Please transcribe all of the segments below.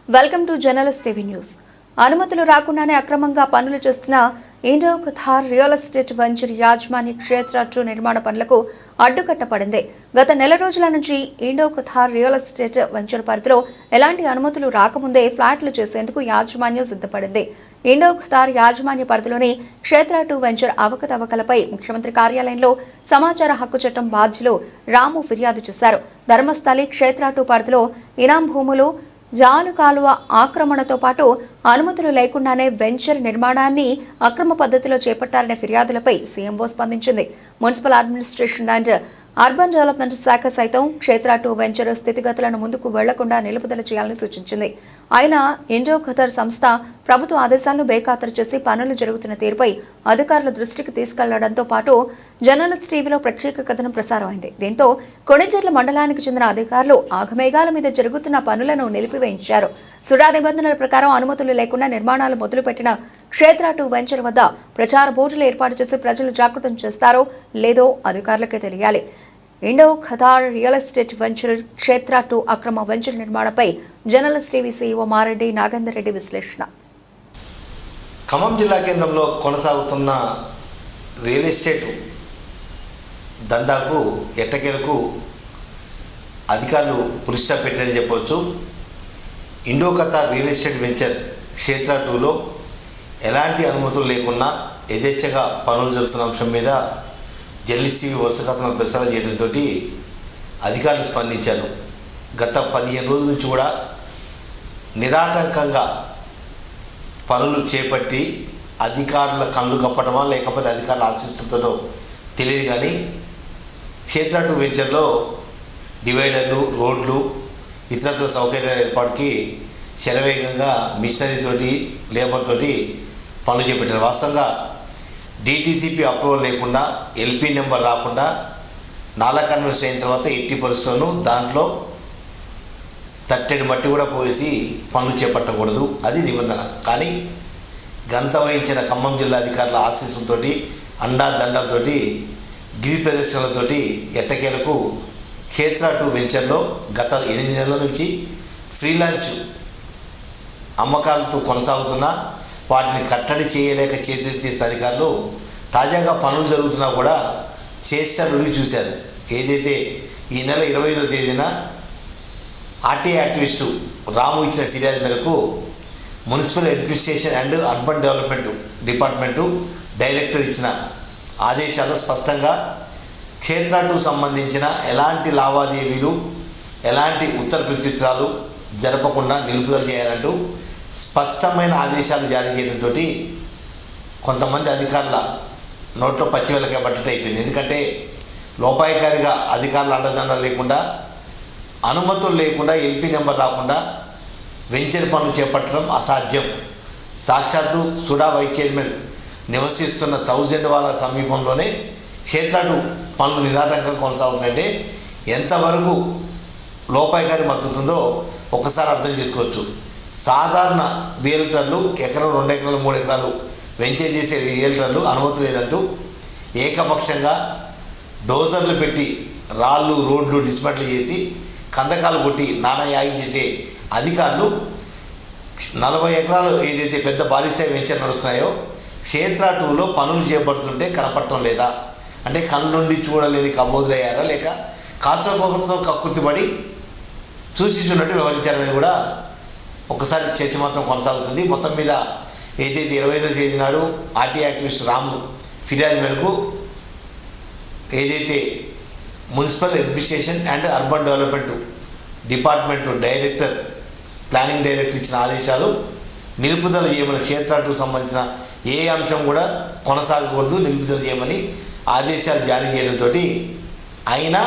Welcome to journalist TV news. అనుమతులు రాకుండానే అక్రమంగా పనులు చేస్తున్న Indo Qatar real estate venture యాజమాన్య క్షేత్ర 2 నిర్మాణ పనులకు అడ్డుకట్ట పడింది. గత నెల రోజుల నుంచి Indo Qatar real estate venture పరిధిలో ఎలాంటి అనుమతులు రాకముందే ఫ్లాట్లు చేసేందుకు యాజమాన్యం సిద్ధపడింది. ఇండో ఖతార్ యాజమాన్య పరిధిలోని క్షేత్ర 2 వెంచర్ అవకతవకలపై ముఖ్యమంత్రి కార్యాలయంలో సమాచార హక్కు చట్టం బాధ్యులు రాము ఫిర్యాదు చేశారు. ధర్మస్థలి క్షేత్ర 2 పరిధిలో ఇనాం భూములు, జాలు కాలువ ఆక్రమణతో పాటు అనుమతులు లేకుండానే వెంచర్ నిర్మాణాన్ని అక్రమ పద్ధతిలో చేపట్టారనే ఫిర్యాదులపై సీఎంఓ స్పందించింది. Municipal administration and urban development శాఖ సైతం క్షేత్ర 2 వెంచర్ స్థితిగతులను ముందుకు వెళ్లకుండా నిలుపుదల చేయాలని సూచించింది. అయినా ఇండో ఖతార్ సంస్థ ప్రభుత్వ ఆదేశాలను బేఖాతరు చేసి పనులు జరుగుతున్న తీరుపై అధికారుల దృష్టికి తీసుకెళ్లడంతో పాటు జర్నలిస్ట్ టీవీలో ప్రత్యేక కథనం ప్రసారమైంది. దీంతో కొణిజర్ల మండలానికి చెందిన అధికారులు ఆగమేఘాల మీద జరుగుతున్న పనులను నిలిపివేయించారు. సుడా నిబంధనల ప్రకారం అనుమతులు లేకుండా నిర్మాణాలు మొదలుపెట్టిన క్షేత్ర 2 వెంచర్ వద్ద ప్రచార బోర్డులు ఏర్పాటు చేసి ప్రజలు జాగృతం చేస్తారో లేదో అధికారులకే తెలియాలి. Indo Qatar real estate venture క్షేత్ర 2 అక్రమ వెంచర్ నిర్మాణంపై journalist TV CEO Mareddy Nagender Reddy విశ్లేషణ. ఖమ్మం జిల్లా కేంద్రంలో కొనసాగుతున్న రియల్ ఎస్టేట్ దందాకు ఎట్టకేలకు అధికారులు పులి స్టాప్ పెట్టారని చెప్పవచ్చు. Indo Qatar real estate venture క్షేత్ర 2లో ఎలాంటి అనుమతులు లేకుండా యథేచ్ఛగా పనులు జరుగుతున్న అంశం మీద జర్నలిస్ట్ టీవీ వరుస కథనాలు ప్రసారం చేయడంతో అధికారులు స్పందించారు. గత 15 రోజుల నుంచి కూడా నిరాటంకంగా పనులు చేపట్టి అధికారుల కళ్ళు కప్పటమా లేకపోతే అధికారుల ఆశీస్సులతో తెలియదు కానీ క్షేత్ర 2 వెంచర్లో డివైడర్లు, రోడ్లు, ఇతరత్ర సౌకర్యాల ఏర్పాటుకి శరవేగంగా మిషనరీతోటి, లేబర్ తోటి పనులు చేపట్టారు. వాస్తవంగా డిటిసిపి అప్రూవల్ లేకుండా, ఎల్పి నెంబర్ రాకుండా నాలా కన్వర్షన్ అయిన తర్వాత ఎట్టి పరిస్థితులను దాంట్లో తట్టెడు మట్టి కూడా పోసి పనులు చేపట్టకూడదు, అది నిబంధన. కానీ గంత వహించిన ఖమ్మం జిల్లా అధికారుల ఆశీస్సులతోటి, అండా దండాలతోటి, గిరి ప్రదర్శనలతోటి ఎట్టకేలకు క్షేత్ర 2 వెంచర్లో గత 8 నెలల నుంచి ఫ్రీలాన్స్ అమ్మకాలతో కొనసాగుతున్న వాటిని కట్టడి చేయలేక చేతులు తీసిన అధికారులు తాజాగా పనులు జరుగుతున్నా కూడా చేష్టలు చూశారు. ఏదైతే ఈ నెల 25వ తేదీన ఆర్టీఐ యాక్టివిస్టు రాము ఇచ్చిన ఫిర్యాదు మేరకు municipal administration and urban development department director ఇచ్చిన ఆదేశాలు స్పష్టంగా క్షేత్ర 2 సంబంధించిన ఎలాంటి లావాదేవీలు, ఎలాంటి ఉత్తర ప్రత్యుత్తరాలు జరపకుండా నిలుపుదల చేయాలంటూ స్పష్టమైన ఆదేశాలు జారీ చేయడంతో కొంతమంది అధికారుల నోట్లో పచ్చివెలకే పట్టట అయిపోయింది. ఎందుకంటే లోపాయికారిగా అధికారుల అండదండలు లేకుండా, అనుమతులు లేకుండా, ఎల్పి నెంబర్ రాకుండా వెంచర్ పనులు చేపట్టడం అసాధ్యం. సాక్షాత్తు సుడా వైస్ చైర్మన్ నివసిస్తున్న 1000 వాళ్ళ సమీపంలోనే క్షేత్ర 2 పనులు నిరాటంకంగా కొనసాగుతుందంటే ఎంతవరకు లోపాయికారి మద్దతుందో ఒకసారి అర్థం చేసుకోవచ్చు. సాధారణ రియల్టర్లు ఎకరం, 2 ఎకరాలు, 3 ఎకరాలు వెంచర్ చేసే రియల్టర్లు అనుమతి లేదంటూ ఏకపక్షంగా డోజర్లు పెట్టి రాళ్ళు, రోడ్లు డిస్మెంట్లు చేసి కందకాలు కొట్టి నానాయాగి చేసే అధికారులు 40 ఎకరాలు ఏదైతే పెద్ద భారీస్థాయి వెంచర్ నడుస్తున్నాయో క్షేత్ర 2లో పనులు చేపడుతుంటే కనపడటం లేదా? అంటే కళ్ళ నుండి చూడలేని కబోదులయ్యారా, లేక కాసుల కోసం కక్కుర్తిపడి చూసిచున్నట్టు వ్యవహరించారనేది కూడా ఒకసారి చర్చ మాత్రం కొనసాగుతుంది. మొత్తం మీద ఏదైతే 25వ తేదీ నాడు ఆర్టీ యాక్టివిస్ట్ రాము ఫిర్యాదు మేరకు ఏదైతే municipal administration and urban development department director planning director ఇచ్చిన ఆదేశాలు నిలుపుదల చేయమని క్షేత్ర 2 సంబంధించిన ఏ అంశం కూడా కొనసాగకూడదు, నిలుపుదల చేయమని ఆదేశాలు జారీ చేయడంతో అయినా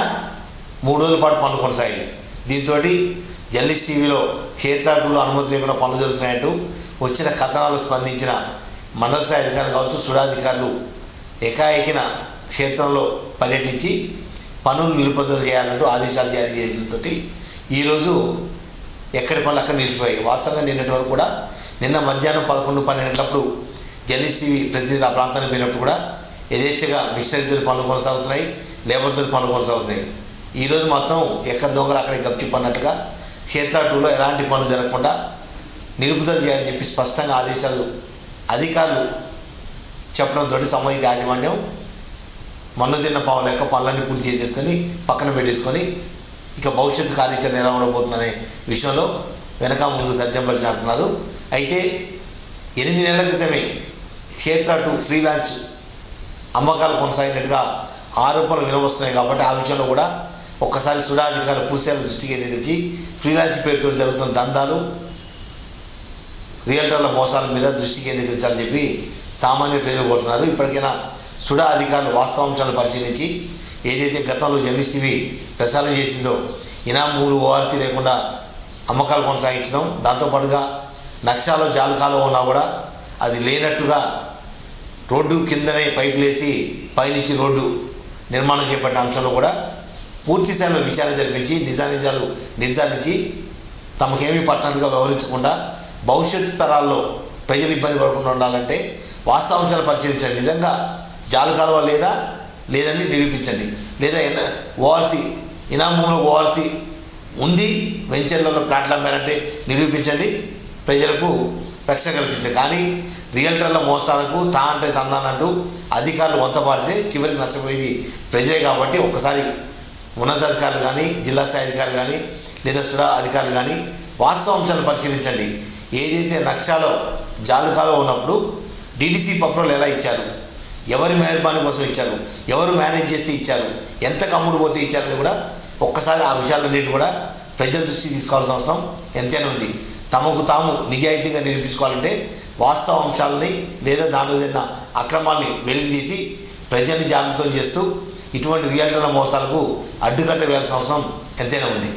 3 రోజుల పాటు పనులు కొనసాగాయి. దీంతో జర్నలిస్ట్ టీవీలో క్షేత్ర 2లో అనుమతి లేకుండా పనులు జరుగుతున్నాయంటూ వచ్చిన కథనాలు స్పందించిన మండల స్థాయి అధికారులు కావచ్చు, సుడాధికారులు ఏకాఏకిన క్షేత్రంలో పర్యటించి పనులు నిలుపుదల చేయాలంటూ ఆదేశాలు జారీ చేయడంతో ఈరోజు ఎక్కడి పనులు అక్కడ నిలిచిపోయాయి. వాస్తవంగా నిన్నటి వరకు కూడా నిన్న మధ్యాహ్నం 11-12 గంటలప్పుడు జర్నలిస్ట్ టీవీ ప్రతినిధులు ఆ ప్రాంతానికి పోయినప్పుడు కూడా యథేచ్ఛగా మిషనరీతో పనులు కొనసాగుతున్నాయి, లేబర్తో పనులు కొనసాగుతున్నాయి. ఈరోజు మాత్రం ఎక్కడ దొంగలు అక్కడికి గప్చిప్పన్నట్టుగా క్షేత్ర 2లో ఎలాంటి పనులు జరగకుండా నిలుపుదల చేయాలని చెప్పి స్పష్టంగా ఆదేశాలు అధికారులు చెప్పడంతో సంబంధిత యాజమాన్యం మన్నుదిన్న పావు లెక్క పనులన్నీ పూర్తి చేసేసుకొని పక్కన పెట్టేసుకొని ఇక భవిష్యత్తు కార్యాచరణ ఎలా ఉండబోతుందనే విషయంలో వెనక ముందు తర్జంపలు చేస్తున్నారు. అయితే 8 నెలల క్రితమే క్షేత్ర 2 ఫ్రీ లాంచ్ అమ్మకాలు కొనసాగినట్టుగా ఆరోపణలు వినవస్తున్నాయి. కాబట్టి ఆ విషయంలో కూడా ఒక్కసారి సుడాధికారులు పురుషాల దృష్టికి తెచ్చి ఫ్రీ లాంచ్ పేరుతో జరుగుతున్న దందాలు, రియల్టర్ల మోసాల మీద దృష్టి కేంద్రీకరించాలని చెప్పి సామాన్య ప్రజలు కోరుతున్నారు. ఇప్పటికైనా సుడా అధికారులు వాస్తవాంశాలను పరిశీలించి ఏదైతే గతంలో జర్నలిస్ట్ టీవీ ప్రసారం చేసిందో ఇనాం భూములు ఓఆర్సీ లేకుండా అమ్మకాలు కొనసాగించడం, దాంతోపాటుగా నక్షాలో జాలకాలో ఉన్నా కూడా అది లేనట్టుగా రోడ్డు కిందనే పైపులు వేసి పైనుంచి రోడ్డు నిర్మాణం చేపట్టిన అంశంలో కూడా పూర్తి స్థాయిలో విచారణ జరిపించి నిజానిజాలు నిర్ధారించి తమకేమీ పట్టినట్టుగా వ్యవహరించకుండా భవిష్యత్తు తరాల్లో ప్రజలు ఇబ్బంది పడకుండా ఉండాలంటే వాస్తవాంశాలు పరిశీలించండి. నిజంగా జాలకాలువ లేదని నిరూపించండి. లేదా ఓఆర్సీ ఇనామూలో ఓఆర్సీ ఉంది, వెంచర్లలో ప్లాట్లు అమ్మారంటే నిరూపించండి, ప్రజలకు రక్షణ కల్పించండి. కానీ రియల్టర్ల మోసాలకు అంటే తందానంటూ అధికారులు వంతపాడితే చివరికి నష్టపోయేది ప్రజలే. కాబట్టి ఒక్కసారి ఉన్నతాధికారులు కానీ, జిల్లా స్థాయి అధికారులు కానీ, లేదా సుడా అధికారులు కానీ వాస్తవాంశాలు పరిశీలించండి. ఏదైతే నక్షాలో జాలకాలో ఉన్నప్పుడు డీటీసీ పత్రాలు ఎలా ఇచ్చారు, ఎవరి మెహర్బానీ కోసం ఇచ్చారు, ఎవరు మేనేజ్ చేస్తే ఇచ్చారు, ఎంత కమ్ముడు పోతే ఇచ్చారని కూడా ఒక్కసారి ఆ విషయాలన్నిటి కూడా ప్రజల దృష్టికి తీసుకోవాల్సిన అవసరం ఎంతైనా ఉంది. తమకు తాము నిజాయితీగా నిరూపించుకోవాలంటే వాస్తవ అంశాలని లేదా దాంట్లో జరిగిన అక్రమాన్ని వెలికితీసి ప్రజల్ని జాగృతం చేస్తూ ఇటువంటి రియల్టర్ల మోసాలకు అడ్డుకట్ట వేయాల్సిన అవసరం ఎంతైనా ఉంది.